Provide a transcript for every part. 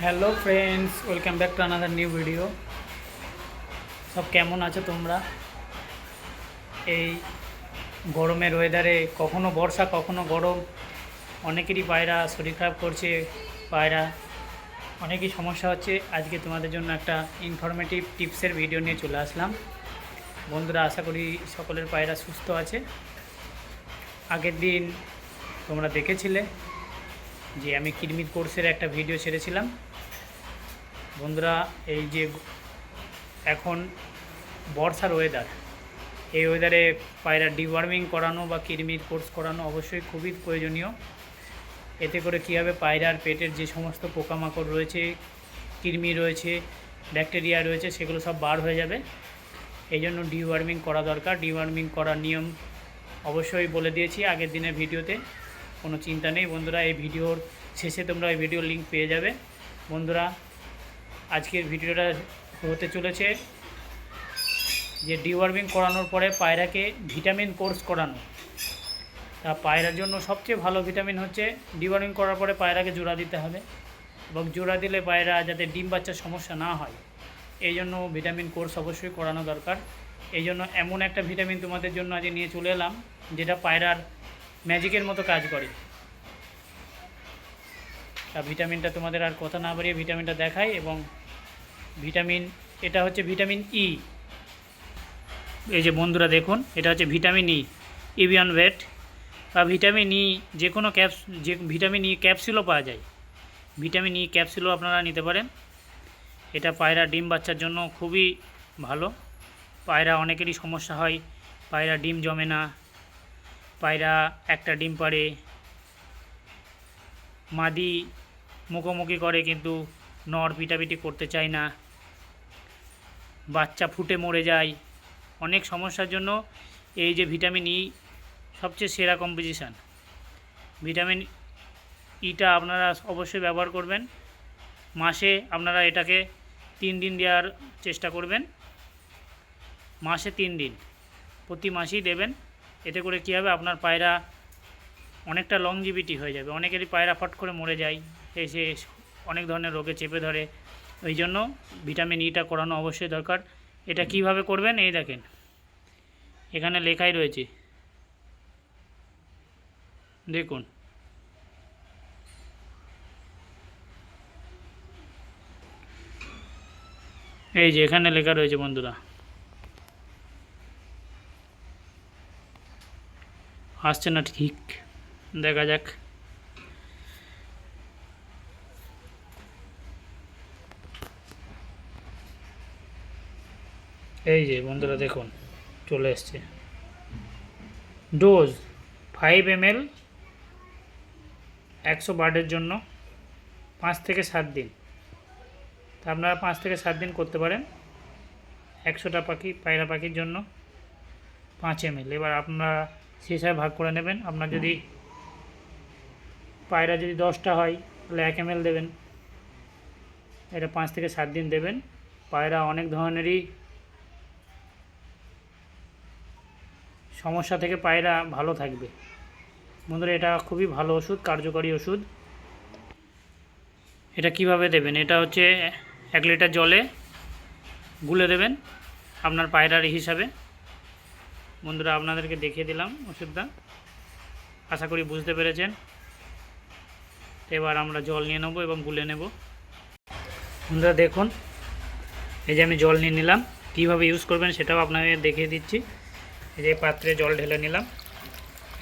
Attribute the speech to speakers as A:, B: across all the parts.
A: Hello friends, welcome back to another new video. সব কেমন আছো তোমরা? এই গরমের ওয়েদারে কখনো বর্ষা কখনো গরম, অনেকেরই পায়রা শরীর খারাপ করছে, পায়রা অনেকই সমস্যা হচ্ছে। আজকে তোমাদের জন্য একটা ইনফরমেটিভ টিপসের ভিডিও নিয়ে চলে আসলাম। বন্ধুরা, আশা করি সকলের পায়রা সুস্থ আছে। আগের দিন তোমরা দেখেছিলে যে আমি কিরমির কোর্সের একটা ভিডিও ছেড়েছিলাম। বন্ধুরা, এই যে এখন বর্ষার ওয়েদার, এই ওয়েদারে পায়রা ডিওয়ার্মিং করানো বা কৃমির কোর্স করানো অবশ্যই খুবই প্রয়োজনীয়। এতে করে কী হবে, পায়রার পেটের যে সমস্ত পোকামাকড় রয়েছে, কৃমি রয়েছে, ব্যাকটেরিয়া রয়েছে, সেগুলো সব বার হয়ে যাবে। এই জন্য ডিওয়ার্মিং করা দরকার। ডিওয়ার্মিং করার নিয়ম অবশ্যই বলে দিয়েছি আগের দিনের ভিডিওতে, কোনো চিন্তা নেই। বন্ধুরা, এই ভিডিওর শেষে তোমরা এই ভিডিওর লিঙ্ক পেয়ে যাবে। বন্ধুরা, আজকের ভিডিওটা হতে চলেছে যে ডিওয়ার্মিং করানোর পরে পায়রাকে ভিটামিন কোর্স করানো। তা পায়রার জন্য সবচেয়ে ভালো ভিটামিন হচ্ছে ডিওয়ার্মিং করার পরে পায়রাকে জোড়া দিতে হবে, এবং জোড়া দিলে পায়রা যাতে ডিম বাচ্চার সমস্যা না হয়, এই জন্য ভিটামিন কোর্স অবশ্যই করানো দরকার। এই জন্য এমন একটা ভিটামিন তোমাদের জন্য আজ নিয়ে চলে এলাম, যেটা পায়রার ম্যাজিকের মতো কাজ করে। তা ভিটামিনটা তোমাদের আর কথা না বাড়িয়ে ভিটামিনটা দেখাই। এবং ভিটামিন, এটা হচ্ছে ভিটামিন ই। এই যে বন্ধুরা দেখুন, এটা হচ্ছে ভিটামিন ই, ইভিয়ান ভেট বা ভিটামিন ই। যে কোনো যে ভিটামিন ই ক্যাপসুলও পাওয়া যায়, ভিটামিন ই ক্যাপসুলও আপনারা নিতে পারেন। এটা পায়রা ডিম বাচ্চার জন্য খুবই ভালো। পায়রা অনেকেরই সমস্যা হয়, পায়রা ডিম জমে না, পায়রা একটা ডিম পাড়ে, মাদি মুখোমুখি করে কিন্তু নর পিটাপিটি করতে চায় না, বাচ্চা ফুটে মরে যায়। অনেক সমস্যার জন্য এই যে ভিটামিন ই সবচেয়ে সেরা কম্পোজিশান। ভিটামিন ইটা আপনারা অবশ্যই ব্যবহার করবেন। মাসে আপনারা এটাকে 3 দিন দেওয়ার চেষ্টা করবেন। মাসে 3 দিন, প্রতি মাসেই দেবেন। এতে করে কী হবে, আপনার পায়রা অনেকটা লংজিভিটি হয়ে যাবে। অনেকেরই পায়রা ফট করে মরে যায়, এসে অনেক ধরনের রোগে চেপে ধরে। ওই জন্য ভিটামিন ইটা করানো অবশ্যই দরকার। এটা কিভাবে করবেন, এই দেখেন এখানে লেখাই রয়েছে, দেখুন। এই যে এখানে লেখা রয়েছে বন্ধুরা, আসছে না ঠিক, দেখা যাক। এই যে বন্ধুরা দেখুন, চলে এসছে। ডোজ 5 ml 100 বার্ডের জন্য 5 থেকে 7 দিন। তা আপনারা 5 থেকে 7 দিন করতে পারেন 100টা পায়রা পাখির জন্য 5 ml। এবার আপনারা সেই হিসাবে ভাগ করে নেবেন। আপনার যদি পায়রা যদি 10টা হয় তাহলে 1 ml দেবেন। এটা 5 থেকে 7 দিন দেবেন। পায়রা অনেক ধরনেরই সমস্যা থেকে পায়রা ভালো থাকবে। বন্ধুরা, এটা খুবই ভালো ওষুধ, কার্যকরী ওষুধ। এটা কিভাবে দেবেন, এটা হচ্ছে 1 লিটার জলে গুলে দেবেন আপনার পায়রার হিসাবে। বন্ধুরা, আপনাদেরকে দেখিয়ে দিলাম ওষুধটা, আশা করি বুঝতে পেরেছেন। এবার আমরা জল নিয়ে নেব এবং গুলে নেব। বন্ধুরা দেখুন, এই যে আমি জল নিয়ে নিলাম। কীভাবে ইউজ করবেন সেটাও আপনাদের দেখিয়ে দিচ্ছি। এই যে পাত্রে জল ঢেলে নিলাম।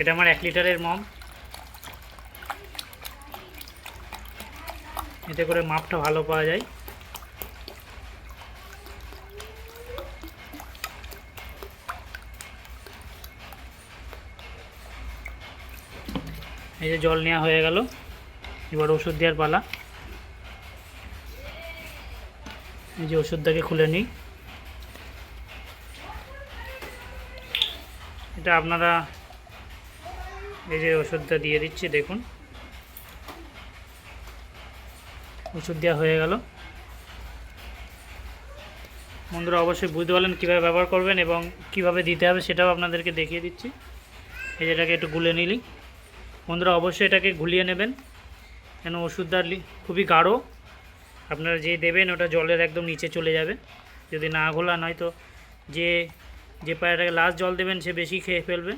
A: এটা আমার 1 লিটারের মগ। এতে করে মাপটা ভালো পাওয়া যায়। এই যে জল নেওয়া হয়ে গেল, এবার ওষুধ দেওয়ার পালা। এই যে ওষুধটাকে খুলে নিই। এটা আপনারা এই যে ওষুধটা দিয়ে দিচ্ছি, দেখুন ওষুধ দেওয়া হয়ে গেল। বন্ধুরা অবশ্যই বুঝতে পারলেন কীভাবে ব্যবহার করবেন এবং কিভাবে দিতে হবে, সেটাও আপনাদেরকে দেখিয়ে দিচ্ছি। এই যেটাকে একটু গুলে নিলি। বন্ধুরা অবশ্যই এটাকে গুলিয়ে নেবেন, কেন ওষুধটা খুবই গাঢ় আপনারা যে দেবেন ওটা জলের একদম নিচে চলে যাবে। যদি না ঘোলা নয় তো যে যে পায়রাটাকে লাস্ট জল দেবেন সে বেশি খেয়ে ফেলবে।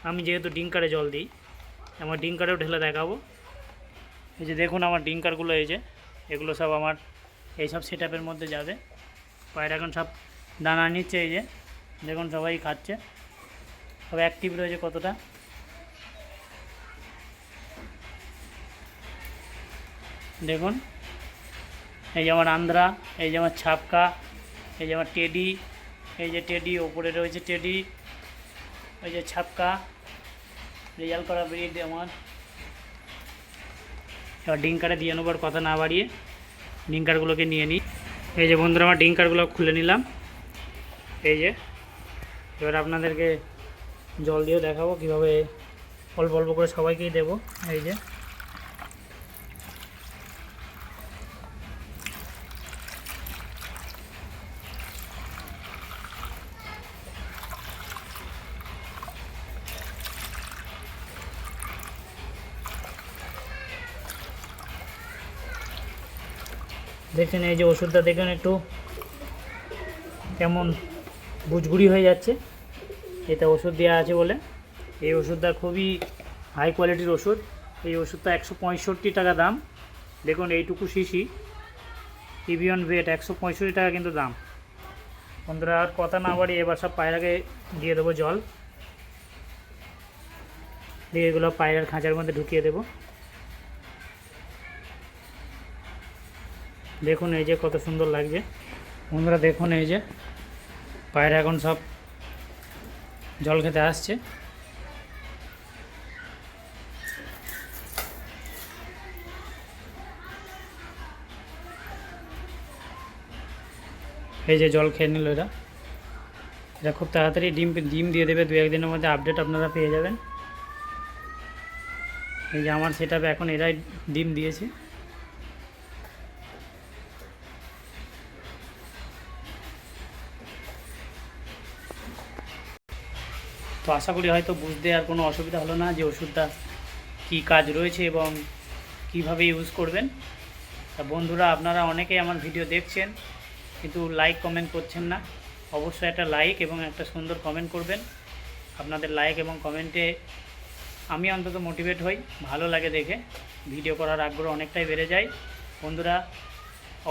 A: আমি যেহেতু ডিঙ্কারে জল দিই, আমার ডিঙ্কারেও ঢেলে দেখাবো। এই যে দেখুন আমার ডিঙ্কারগুলো, এই যে এগুলো সব আমার এইসব সেট আপের মধ্যে যাবে। পায়রা এখন সব দানা নিচ্ছে, এই যে দেখুন সবাই খাচ্ছে, সব অ্যাক্টিভ রয়েছে কতটা। দেখুন এই যে আমার আন্ধ্রা, এই যে আমার ছাপকা, এই যে আমার টেডি, এই যে টেডি ওপরে রয়েছে টেডি, ওই যে ছাপকা, রেজাল্ট করা ব্রিড আমার। এবার ডিঙ্কারে দিয়ে নেবার কথা না বাড়িয়ে ডিঙ্কারগুলোকে নিয়ে নিই। এই যে বন্ধুরা আমার ডিঙ্কারগুলো খুলে নিলাম। এই যে এবার আপনাদেরকে জল দিয়েও দেখাবো কীভাবে অল্প অল্প করে সবাইকেই দেবো। এই যে দেখছেন, এই যে ওষুধটা দেখুন একটু কেমন বুঝগুড়ি হয়ে যাচ্ছে, এটা ওষুধ দেওয়া আছে বলে। এই ওষুধটা খুবই হাই কোয়ালিটির ওষুধ। এই ওষুধটা 165 টাকা দাম। দেখুন এইটুকু শিশি টিবিয়ন ভেট 165 টাকা কিন্তু দাম। বন্ধুরা আর কথা না বাড়ি এবার সব পায়রাকে দিয়ে দেবো জল দিয়ে, এগুলো পায়রার খাঁচার মধ্যে ঢুকিয়ে দেবো। দেখুন এই যে কত সুন্দর লাগছে বন্ধুরা। দেখুন এই যে পায়রা এখন সব জল খেতে আসছে। এই যে জল খেয়ে নিল এরা। এটা খুব তাড়াতাড়ি ডিম দিয়ে দেবে, 2-1 দিনের মধ্যে আপডেট আপনারা পেয়ে যাবেন। এই যে আমার সেট আপে এখন এরাই ডিম দিয়েছে। তো আশা করি হয়তো বুঝতে আর কোনো অসুবিধা হলো না যে ওষুধটা কী কাজ রয়েছে এবং কিভাবে ইউজ করবেন। তা বন্ধুরা আপনারা অনেকেই আমার ভিডিও দেখছেন কিন্তু লাইক কমেন্ট করছেন না। অবশ্যই একটা লাইক এবং একটা সুন্দর কমেন্ট করবেন। আপনাদের লাইক এবং কমেন্টে আমি অন্তত মোটিভেট হই, ভালো লাগে দেখে, ভিডিও করার আগ্রহ অনেকটাই বেড়ে যায়। বন্ধুরা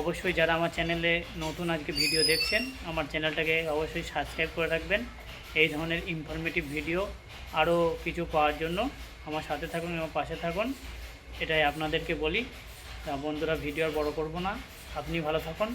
A: অবশ্যই যারা আমার চ্যানেলে নতুন আজকে ভিডিও দেখছেন, আমার চ্যানেলটাকে অবশ্যই সাবস্ক্রাইব করে রাখবেন। এই ধরনের ইনফরমেটিভ ভিডিও আরও কিছু পাওয়ার জন্য আমার সাথে থাকুন এবং পাশে থাকুন, এটাই আপনাদেরকে বলি। তা বন্ধুরা ভিডিও আর বড় করব না, আপনি ভালো থাকুন।